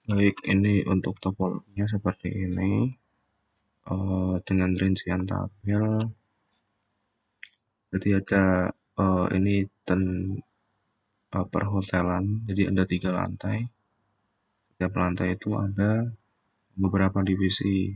Baik, ini untuk topologinya seperti ini, dengan rincian tabel. Jadi ada ini perhotelan, jadi ada 3 lantai. Setiap lantai itu ada beberapa divisi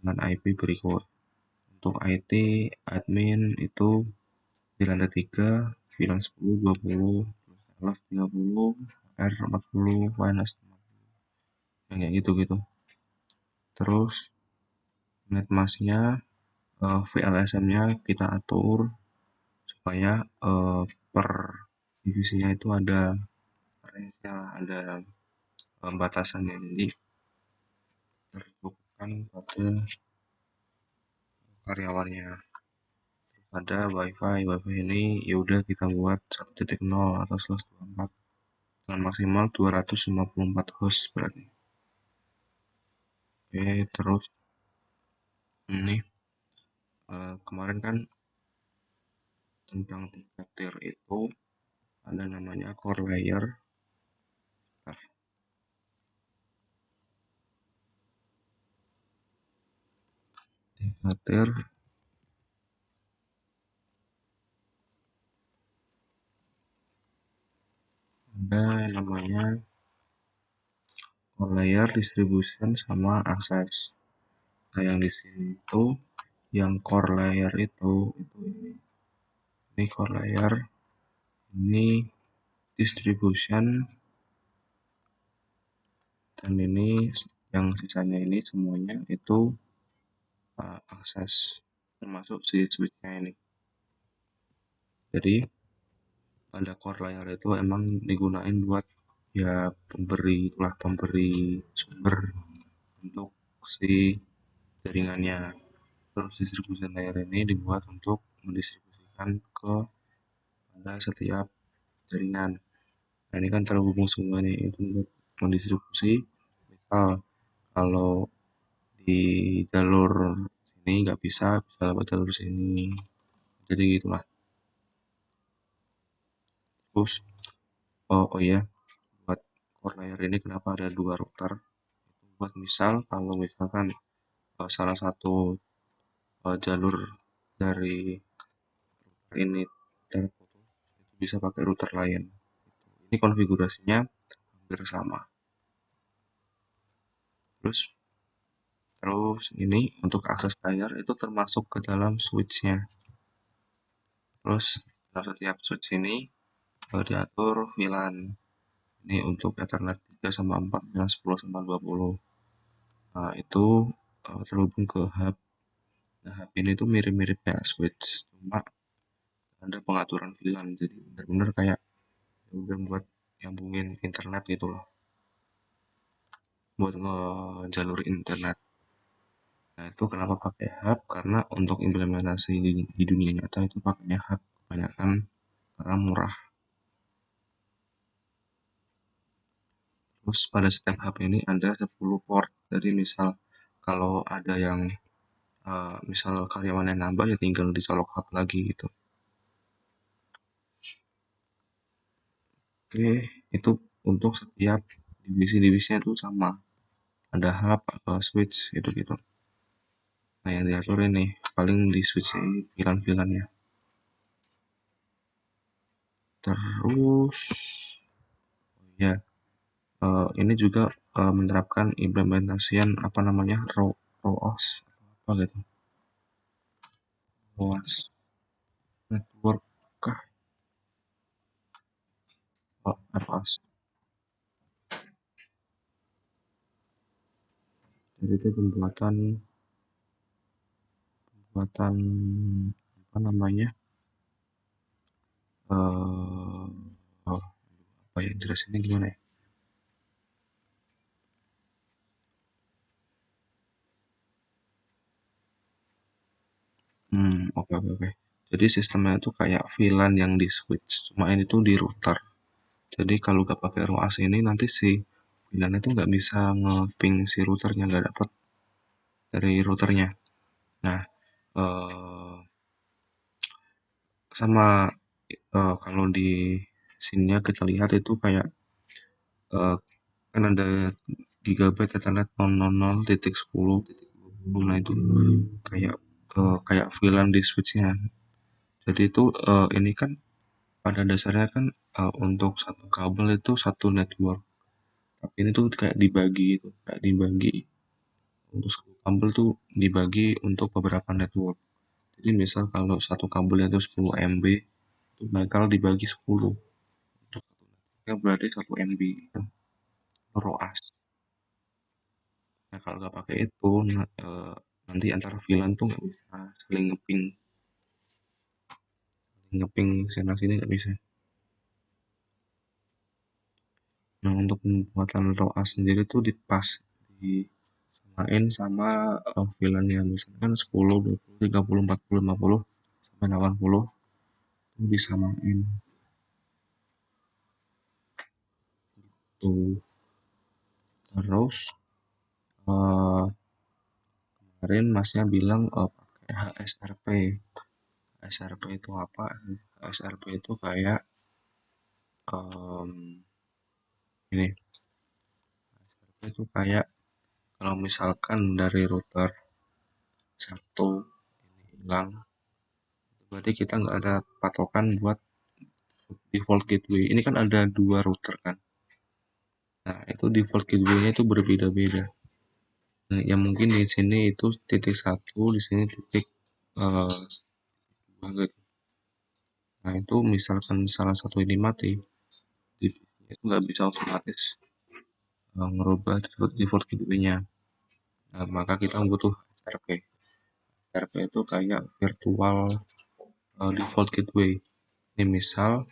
dengan IP berikut. Untuk IT, admin itu di lantai 3, VLAN 10, 20, kelas 30, R 40, finance yang kayak gitu-gitu. Terus netmasknya, VLSM-nya kita atur supaya per divisinya itu ada range-nya lah, ada batasannya. Jadi tercukupkan pada karyawannya. Ada wifi ini ya udah kita buat 1.0 atau /24 dengan maksimal 254 host berarti. Oke, terus ini kemarin kan tentang 3 tier itu ada namanya core layer. Nah, 3 tier ada namanya core layer, distribution, sama akses. Nah, yang di sini itu yang core layer itu ini core layer, ini distribution, dan ini yang sisanya ini semuanya itu akses, termasuk si switch-nya ini. Jadi pada core layer itu emang digunain buat ya pemberi sumber untuk si jaringannya. Terus distribution layer ini dibuat untuk mendistribusikan ke pada setiap jaringan. Nah, ini kan terhubung semua nih, itu untuk mendistribusi. Misal kalau di jalur sini nggak bisa lewat jalur sini. Jadi gitulah. Terus oh iya, buat core layer ini kenapa ada 2 router? Buat misal kalau misalkan salah satu jalur dari ini terputus, itu bisa pakai router lain. Ini konfigurasinya hampir sama. Terus ini untuk akses layar itu termasuk ke dalam switch-nya. Terus dalam setiap switch ini diatur VLAN. Ini untuk Ethernet 3 sama 4, VLAN 10 sama 20. Nah, itu terhubung ke hub. Nah, hub ini tuh mirip-mirip kayak switch, cuma ada pengaturan VLAN. Jadi benar-benar kayak udah buat nyambungin internet gitu loh. Buat ngejalur internet. Nah, itu kenapa pakai hub? Karena untuk implementasi di dunia nyata itu pakainya hub kebanyakan karena murah. Terus pada setiap hub ini ada 10 port. Jadi misal kalau ada yang misal karyawannya nambah ya tinggal dicolok hub lagi gitu. Oke, itu untuk setiap divisi-divisinya itu sama. Ada hub atau switch gitu-gitu. Nah, yang diatur ini paling di switch ini VLAN-VLAN-nya. Terus ya ini juga menerapkan implementasian apa namanya ROAS apa gitu, ROAS network kah, ROAS. Jadi itu pembuatan apa namanya oh, apa ya jelasinnya gimana ya. Oke. Jadi sistemnya itu kayak VLAN yang di switch, cuma ini tuh di router. Jadi kalau nggak pakai ROAS ini nanti si VLAN itu nggak bisa nge-ping si routernya, nggak dapat dari routernya. Nah, sama kalau di sini kita lihat itu kayak kan ada gigabyte Ethernet 000.10.20. Nah itu kayak VLAN di switchnya. Jadi itu ini kan pada dasarnya kan untuk satu kabel itu satu network. Tapi ini tuh kayak dibagi untuk satu kabel tuh dibagi untuk beberapa network. Jadi misal kalau satu kabelnya itu 10 MB, itu bakal dibagi 10. Untuk satu networknya berarti 1 MB itu ROAS. Nah kalau nggak pakai itu, nanti antara VLAN tuh nggak bisa saling ngeping sana sini nggak bisa. Nah untuk pembuatan ROAS sendiri tuh disamain sama VLAN-nya, misalkan 10, 20, 30, 40, 50, sampai 80 itu disamain tuh. Terus eh, kemarin masnya bilang pakai HSRP. HSRP itu apa? HSRP itu kayak em, ini itu kayak kalau misalkan dari router satu ini hilang, berarti kita nggak ada patokan buat default gateway. Ini kan ada dua router kan. Nah itu default gateway-nya itu berbeda-beda. Nah, yang mungkin di sini itu titik satu, di sini titik dua gitu. Nah itu misalkan salah satu ini mati, itu nggak bisa otomatis merubah default gateway-nya. Nah, maka kita butuh HRP. HRP itu kayak virtual default gateway. Ini misal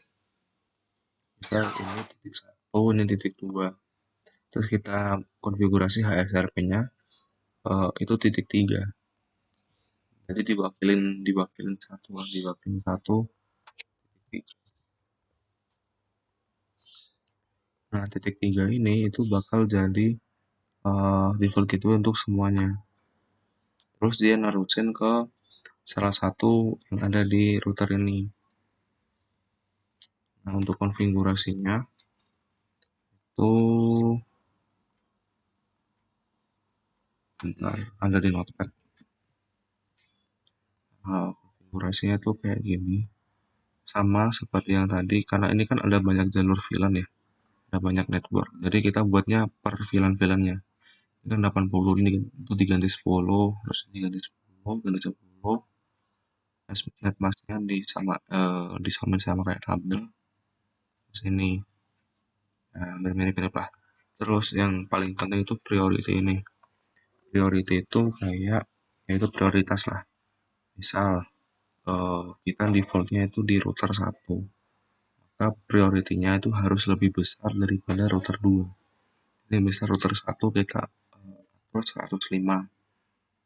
ini titik satu, ini titik dua. Terus kita konfigurasi HSRP-nya itu titik tiga. Jadi diwakilin satu. Titik. Nah titik tiga ini itu bakal jadi default gateway untuk semuanya. Terus dia naruhin ke salah satu yang ada di router ini. Nah untuk konfigurasinya itu bentar, ada di notepad. Nah, konfigurasinya tuh kayak gini. Sama seperti yang tadi, karena ini kan ada banyak jalur VLAN ya, ada banyak network. Jadi kita buatnya per VLAN-VLAN-nya. Ini kan 80, ini itu diganti 10, terus diganti 10, ganti 10. Net masknya disamain sama kayak tabel. Terus ini, mirip-mirip lah. Terus yang paling penting itu priority ini. Priority itu kayak, yaitu prioritas lah. Misal, kita defaultnya itu di router satu, maka prioritinya itu harus lebih besar daripada router 2. Ini misal router satu kita atur 105,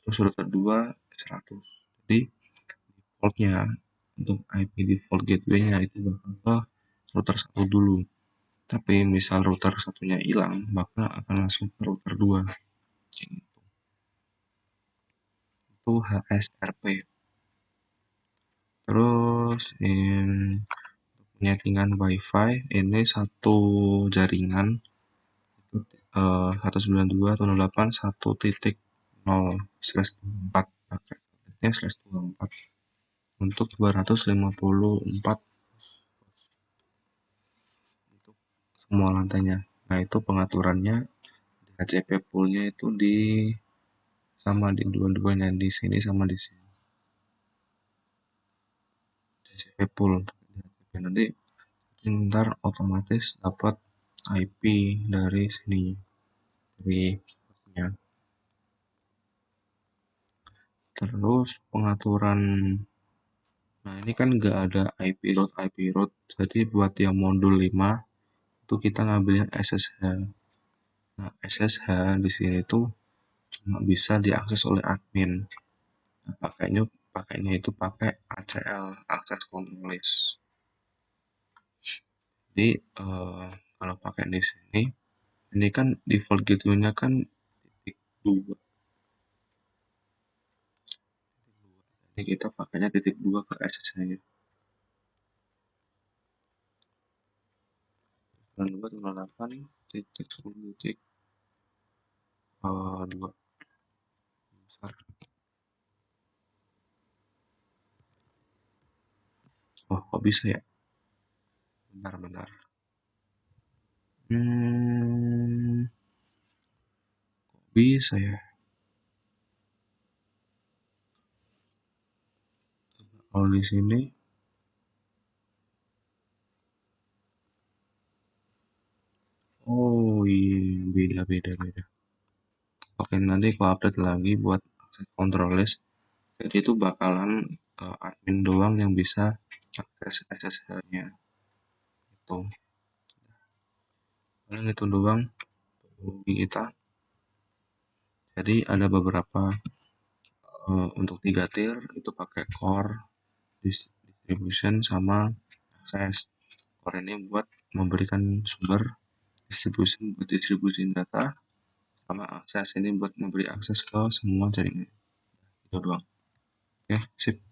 terus router 2 100. Jadi defaultnya untuk IP default gateway-nya itu bakal ke router satu dulu. Tapi misal router satunya hilang, maka akan langsung ke router 2. Itu HSRP. Terus penyetingan WiFi ini satu jaringan 192.168.1.0/24 paketnya /24 untuk 254 untuk semua lantainya. Nah itu pengaturannya HCP poolnya itu sama di dua-duanya, di sini sama di sini. HCP pool nanti ntar otomatis dapat IP dari sini, dari ya. Terus pengaturan, nah ini kan nggak ada IP route, jadi buat yang modul 5 itu kita ngambilnya SSH. Nah SSH di sini tuh cuma bisa diakses oleh admin. Nah, pakainya itu pakai ACL, Access Control List. Jadi kalau pakai di sini, ini kan default gateway-nya kan titik 2. Jadi kita pakainya titik 2 ke SSH-nya. 92.168 titik 10 titik dua besar. Oh, kok bisa ya? Bentar. Kok bisa ya? Kalau di sini, oh iya, beda. Oke, nanti aku update lagi buat akses control list. Jadi itu bakalan admin doang yang bisa akses SSH-nya. Itu paling itu doang di kita. Jadi ada beberapa untuk 3 tier itu pakai core, distribution sama akses. Core ini buat memberikan sumber, distribution buat distribusi data, sama akses ini buat memberi akses ke semua jaringan. Itu doang. Oke, sip.